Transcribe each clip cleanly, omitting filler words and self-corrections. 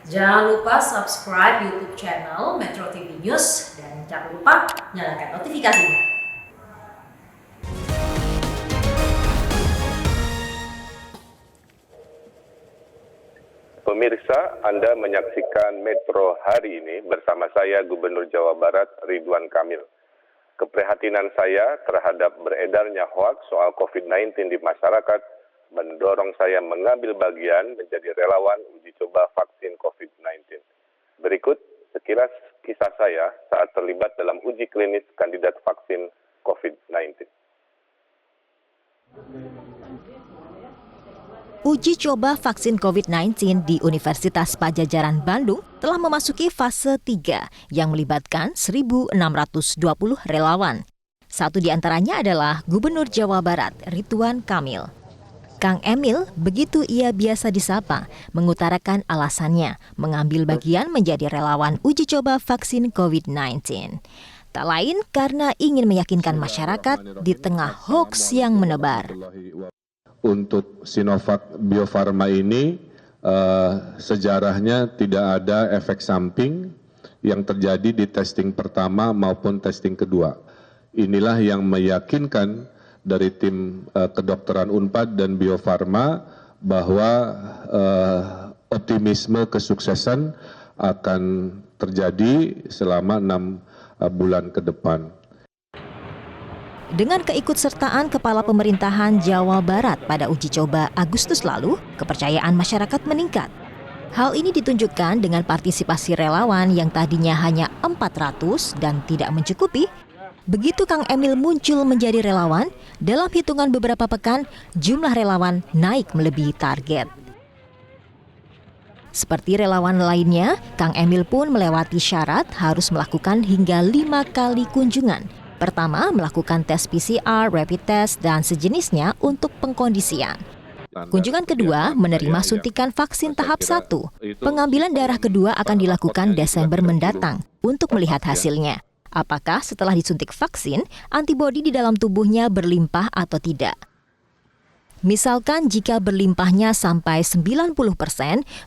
Jangan lupa subscribe YouTube channel Metro TV News dan jangan lupa nyalakan notifikasinya. Pemirsa, Anda menyaksikan Metro hari ini bersama saya Gubernur Jawa Barat Ridwan Kamil. Keprihatinan saya terhadap beredarnya hoaks soal COVID-19 di masyarakat mendorong saya mengambil bagian menjadi relawan uji coba vaksin COVID-19. Berikut sekilas kisah saya saat terlibat dalam uji klinis kandidat vaksin COVID-19. Uji coba vaksin COVID-19 di Universitas Padjadjaran Bandung telah memasuki fase 3 yang melibatkan 1.620 relawan. Satu di antaranya adalah Gubernur Jawa Barat Ridwan Kamil. Kang Emil, begitu ia biasa disapa, mengutarakan alasannya mengambil bagian menjadi relawan uji coba vaksin COVID-19. Tak lain karena ingin meyakinkan masyarakat di tengah hoaks yang menebar. Untuk Sinovac Bio Farma ini sejarahnya tidak ada efek samping yang terjadi di testing pertama maupun testing kedua. Inilah yang meyakinkan dari tim kedokteran Unpad dan Bio Farma bahwa optimisme kesuksesan akan terjadi selama 6 bulan ke depan. Dengan keikutsertaan Kepala Pemerintahan Jawa Barat pada uji coba Agustus lalu, kepercayaan masyarakat meningkat. Hal ini ditunjukkan dengan partisipasi relawan yang tadinya hanya 400 dan tidak mencukupi. Begitu Kang Emil muncul menjadi relawan, dalam hitungan beberapa pekan, jumlah relawan naik melebihi target. Seperti relawan lainnya, Kang Emil pun melewati syarat harus melakukan hingga 5 kali kunjungan. Pertama, melakukan tes PCR, rapid test, dan sejenisnya untuk pengkondisian. Kunjungan kedua, menerima suntikan vaksin tahap 1. Pengambilan darah kedua akan dilakukan Desember mendatang untuk melihat hasilnya. Apakah setelah disuntik vaksin, antibodi di dalam tubuhnya berlimpah atau tidak. Misalkan jika berlimpahnya sampai 90%,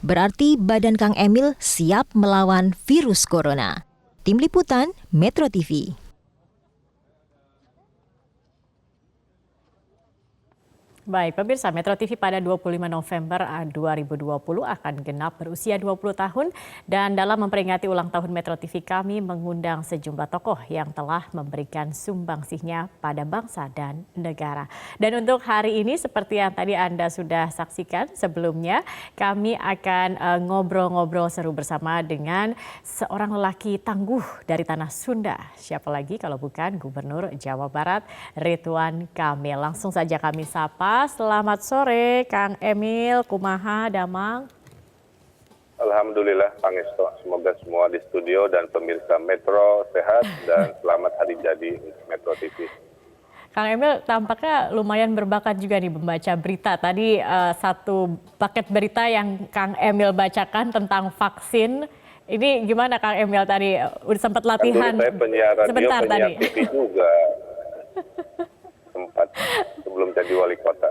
berarti badan Kang Emil siap melawan virus corona. Tim Liputan, Metro TV. Baik, pemirsa, Metro TV pada 25 November 2020 akan genap berusia 20 tahun dan dalam memperingati ulang tahun Metro TV kami mengundang sejumlah tokoh yang telah memberikan sumbangsihnya pada bangsa dan negara. Dan untuk hari ini seperti yang tadi Anda sudah saksikan sebelumnya, kami akan ngobrol-ngobrol seru bersama dengan seorang lelaki tangguh dari tanah Sunda. Siapa lagi kalau bukan Gubernur Jawa Barat Ridwan Kamil. Langsung saja kami sapa. Selamat sore, Kang Emil, kumaha, damang. Alhamdulillah, Pangesto. Semoga semua di studio dan pemirsa Metro sehat dan selamat hari jadi Metro TV. Kang Emil tampaknya lumayan berbakat juga nih membaca berita. Tadi satu paket berita yang Kang Emil bacakan tentang vaksin. Ini gimana Kang Emil tadi? Udah sempat latihan? Saya penyiar radio, sebentar penyiar tadi. TV juga. Sempat sebelum jadi wali kota.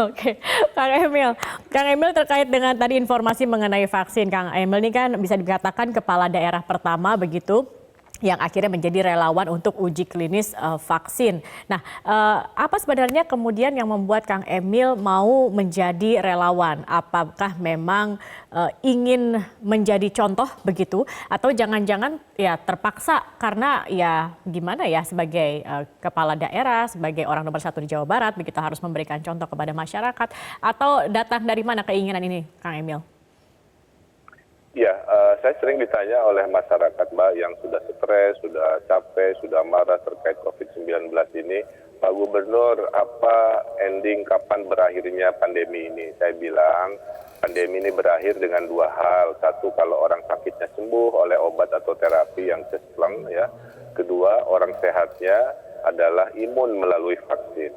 Oke, Kang Emil terkait dengan tadi informasi mengenai vaksin, Kang Emil ini kan bisa dikatakan kepala daerah pertama begitu yang akhirnya menjadi relawan untuk uji klinis vaksin. Nah, apa sebenarnya kemudian yang membuat Kang Emil mau menjadi relawan? Apakah memang ingin menjadi contoh begitu? Atau jangan-jangan ya terpaksa karena ya gimana ya sebagai kepala daerah, sebagai orang nomor 1 di Jawa Barat, begitu harus memberikan contoh kepada masyarakat? Atau datang dari mana keinginan ini, Kang Emil? Ya, saya sering ditanya oleh masyarakat, Mbak, yang sudah stres, sudah capek, sudah marah terkait COVID-19 ini, Pak Gubernur, apa ending kapan berakhirnya pandemi ini? Saya bilang, pandemi ini berakhir dengan 2 hal. Satu, kalau orang sakitnya sembuh oleh obat atau terapi yang cesleng, ya. Kedua, orang sehatnya adalah imun melalui vaksin.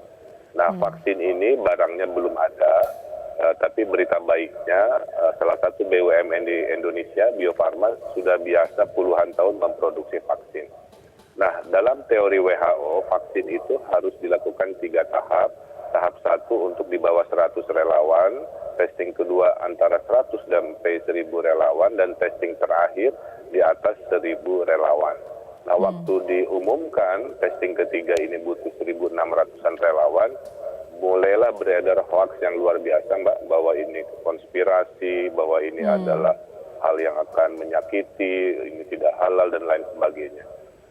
Nah, vaksin ini barangnya belum ada. Tapi berita baiknya, salah satu BUMN di Indonesia, Bio Farma, sudah biasa puluhan tahun memproduksi vaksin. Nah, dalam teori WHO, vaksin itu harus dilakukan 3 tahap. Tahap 1 untuk di bawah 100 relawan, testing kedua antara 100 sampai 1.000 relawan, dan testing terakhir di atas 1.000 relawan. Nah, waktu diumumkan testing ketiga ini butuh 1.600-an relawan, mulailah beredar hoax yang luar biasa, Mbak, bahwa ini konspirasi, bahwa ini adalah hal yang akan menyakiti, ini tidak halal dan lain sebagainya.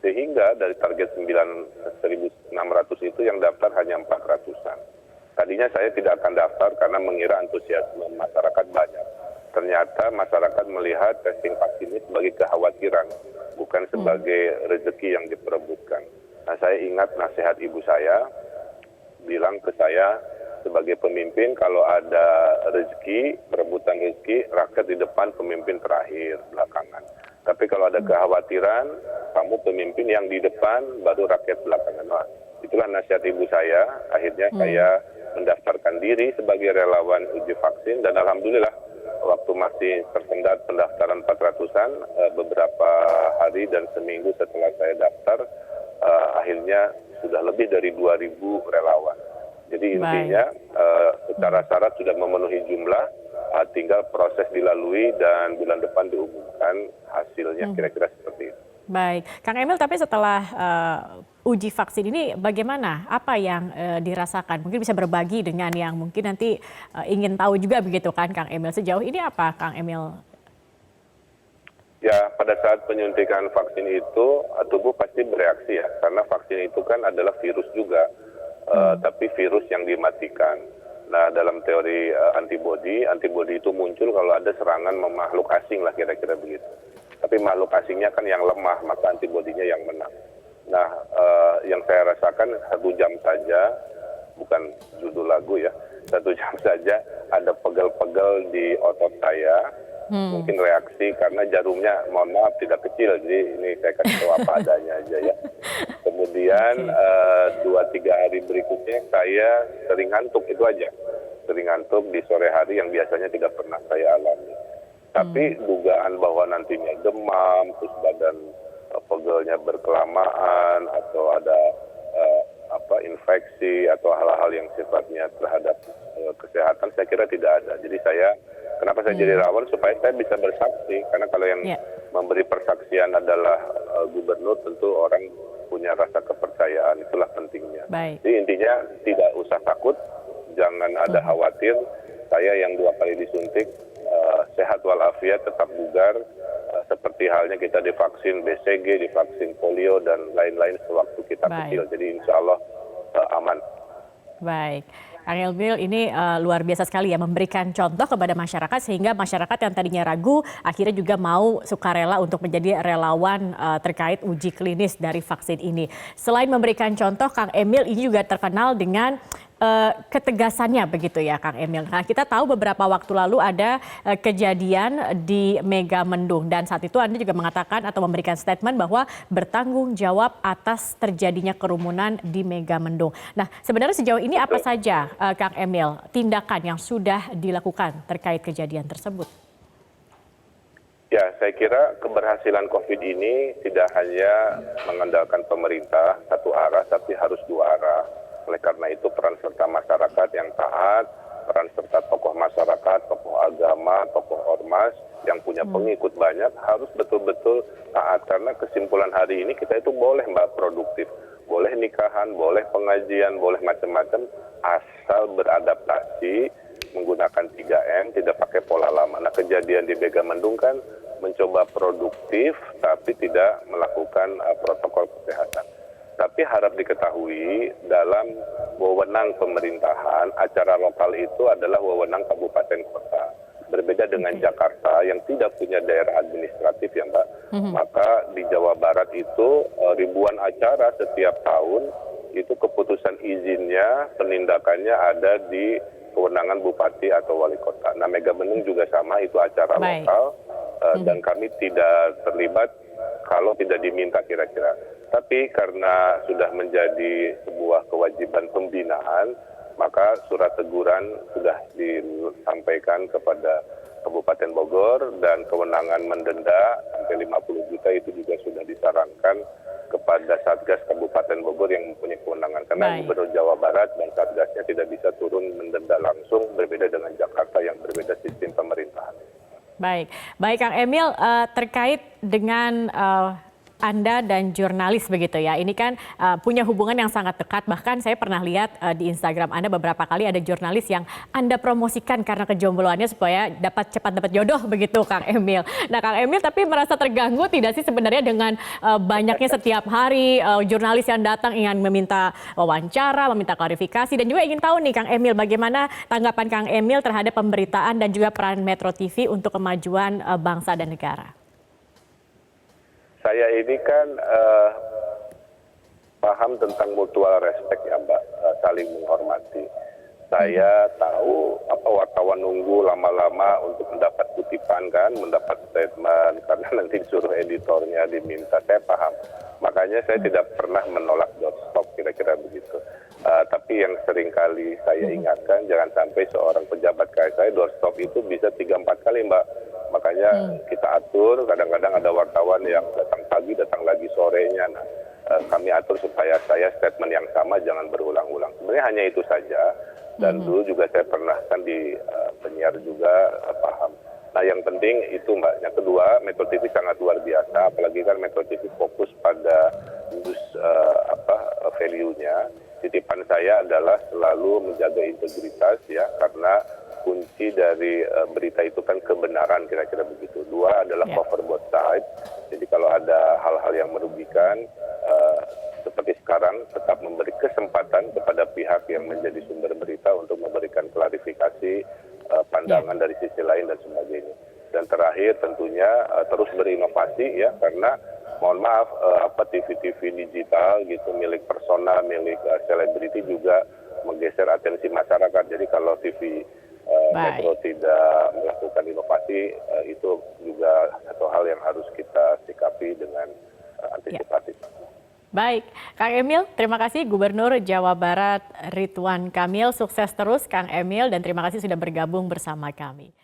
Sehingga dari target 1.600 itu yang daftar hanya 400-an. Tadinya saya tidak akan daftar karena mengira antusiasme masyarakat banyak. Ternyata masyarakat melihat testing vaksin ini sebagai kekhawatiran, bukan sebagai rezeki yang diperebutkan. Nah, saya ingat nasihat ibu saya, bilang ke saya sebagai pemimpin, kalau ada rezeki, perebutan rezeki, rakyat di depan, pemimpin terakhir, belakangan. Tapi kalau ada kekhawatiran, kamu pemimpin yang di depan, baru rakyat belakangan. Nah, itulah nasihat ibu saya. Akhirnya saya mendaftarkan diri sebagai relawan uji vaksin, dan alhamdulillah waktu masih tersendat pendaftaran 400-an, beberapa hari dan seminggu setelah saya daftar, akhirnya sudah lebih dari 2.000 relawan. Jadi intinya secara syarat sudah memenuhi jumlah, tinggal proses dilalui dan bulan depan diumumkan hasilnya, kira-kira seperti itu. Baik, Kang Emil, tapi setelah uji vaksin ini bagaimana? Apa yang dirasakan? Mungkin bisa berbagi dengan yang mungkin nanti ingin tahu juga begitu kan, Kang Emil. Sejauh ini apa, Kang Emil? Ya, pada saat penyuntikan vaksin itu, tubuh pasti bereaksi ya, karena vaksin itu kan adalah virus juga, tapi virus yang dimatikan. Nah, dalam teori antibodi itu muncul kalau ada serangan makhluk asing lah, kira-kira begitu. Tapi makhluk asingnya kan yang lemah, maka antibodinya yang menang. Nah, yang saya rasakan 1 jam saja, bukan judul lagu ya, 1 jam saja ada pegel-pegel di otot saya, mungkin reaksi karena jarumnya, mohon maaf, tidak kecil, jadi ini saya kasih tahu apa adanya aja ya. Kemudian 2-3 hari berikutnya saya sering ngantuk, itu aja. Sering ngantuk di sore hari yang biasanya tidak pernah saya alami. Tapi dugaan bahwa nantinya demam, terus badan pegelnya berkelamaan, atau ada infeksi atau hal-hal yang sifatnya terhadap kesehatan, saya kira tidak ada. Jadi kenapa saya jadi relawan? Supaya saya bisa bersaksi, karena kalau yang memberi persaksian adalah gubernur, tentu orang punya rasa kepercayaan, itulah pentingnya. Baik. Jadi intinya tidak usah takut, jangan ada khawatir. Saya yang 2 kali disuntik, sehat walafiat, tetap bugar, seperti halnya kita divaksin BCG, divaksin polio, dan lain-lain sewaktu kita kecil. Jadi insya Allah aman. Baik. Kang Emil ini luar biasa sekali ya, memberikan contoh kepada masyarakat sehingga masyarakat yang tadinya ragu akhirnya juga mau sukarela untuk menjadi relawan terkait uji klinis dari vaksin ini. Selain memberikan contoh, Kang Emil ini juga terkenal dengan ketegasannya begitu ya, Kang Emil. Nah, kita tahu beberapa waktu lalu ada kejadian di Megamendung, dan saat itu Anda juga mengatakan atau memberikan statement bahwa bertanggung jawab atas terjadinya kerumunan di Megamendung. Nah, sebenarnya sejauh ini apa saja, Kang Emil, tindakan yang sudah dilakukan terkait kejadian tersebut? Ya, saya kira keberhasilan COVID ini tidak hanya mengandalkan pemerintah satu arah, tapi harus 2 arah. Oleh karena itu peran serta masyarakat yang taat, peran serta tokoh masyarakat, tokoh agama, tokoh ormas yang punya pengikut banyak harus betul-betul taat. Karena kesimpulan hari ini kita itu boleh, Mbak, produktif. Boleh nikahan, boleh pengajian, boleh macam-macam, asal beradaptasi menggunakan 3M, tidak pakai pola lama. Nah, kejadian di Megamendung kan mencoba produktif tapi tidak melakukan protokol kesehatan. Tapi harap diketahui, dalam wewenang pemerintahan, acara lokal itu adalah wewenang kabupaten kota. Berbeda dengan Jakarta yang tidak punya daerah administratif ya, Mbak. Maka di Jawa Barat itu ribuan acara setiap tahun, itu keputusan izinnya, penindakannya ada di kewenangan bupati atau wali kota. Nah, Megamendung juga sama, itu acara lokal, dan kami tidak terlibat kalau tidak diminta kira-kira. Tapi karena sudah menjadi sebuah kewajiban pembinaan, maka surat teguran sudah disampaikan kepada Kabupaten Bogor, dan kewenangan mendenda sampai 50 juta itu juga sudah disarankan kepada Satgas Kabupaten Bogor yang mempunyai kewenangan. Karena Baik. Gubernur Jawa Barat dan Satgasnya tidak bisa turun mendenda langsung, berbeda dengan Jakarta yang berbeda sistem pemerintahan. Baik, baik Kang Emil, terkait dengan Anda dan jurnalis begitu ya, ini kan punya hubungan yang sangat dekat, bahkan saya pernah lihat di Instagram Anda beberapa kali ada jurnalis yang Anda promosikan karena kejombloannya supaya cepat dapat jodoh begitu Kang Emil. Nah Kang Emil tapi merasa terganggu tidak sih sebenarnya dengan banyaknya setiap hari jurnalis yang datang ingin meminta wawancara, meminta klarifikasi, dan juga ingin tahu nih Kang Emil bagaimana tanggapan Kang Emil terhadap pemberitaan dan juga peran Metro TV untuk kemajuan bangsa dan negara? Saya ini kan paham tentang mutual respect ya Mbak, saling menghormati. Saya tahu wartawan nunggu lama-lama untuk mendapat kutipan kan, mendapat statement karena nanti disuruh editornya diminta. Saya paham. Makanya saya tidak pernah menolak doorstop kira-kira begitu. Tapi yang sering kali saya ingatkan jangan sampai seorang pejabat kayak saya doorstop itu bisa 3-4 kali Mbak. Makanya kita atur, kadang-kadang ada wartawan yang datang pagi, datang lagi sorenya. Nah, kami atur supaya saya statement yang sama jangan berulang-ulang. Sebenarnya hanya itu saja. Dan dulu juga saya pernah kan di penyiar juga paham. Nah yang penting itu Mbak. Yang kedua, Metro TV sangat luar biasa. Apalagi kan Metro TV fokus pada news value-nya. Titipan saya adalah selalu menjaga integritas ya, karena kunci dari berita itu kan kebenaran kira-kira begitu. Dua adalah cover both side. Jadi kalau ada hal-hal yang merugikan seperti sekarang tetap memberi kesempatan kepada pihak yang menjadi sumber berita untuk memberikan klarifikasi pandangan dari sisi lain dan sebagainya. Dan terakhir tentunya terus berinovasi ya, karena mohon maaf TV-TV digital gitu milik personal, milik selebriti juga menggeser atensi masyarakat. Jadi kalau TV Metro tidak melakukan inovasi, itu juga satu hal yang harus kita sikapi dengan antisipatif. Baik, Kang Emil, terima kasih Gubernur Jawa Barat Ridwan Kamil. Sukses terus Kang Emil dan terima kasih sudah bergabung bersama kami.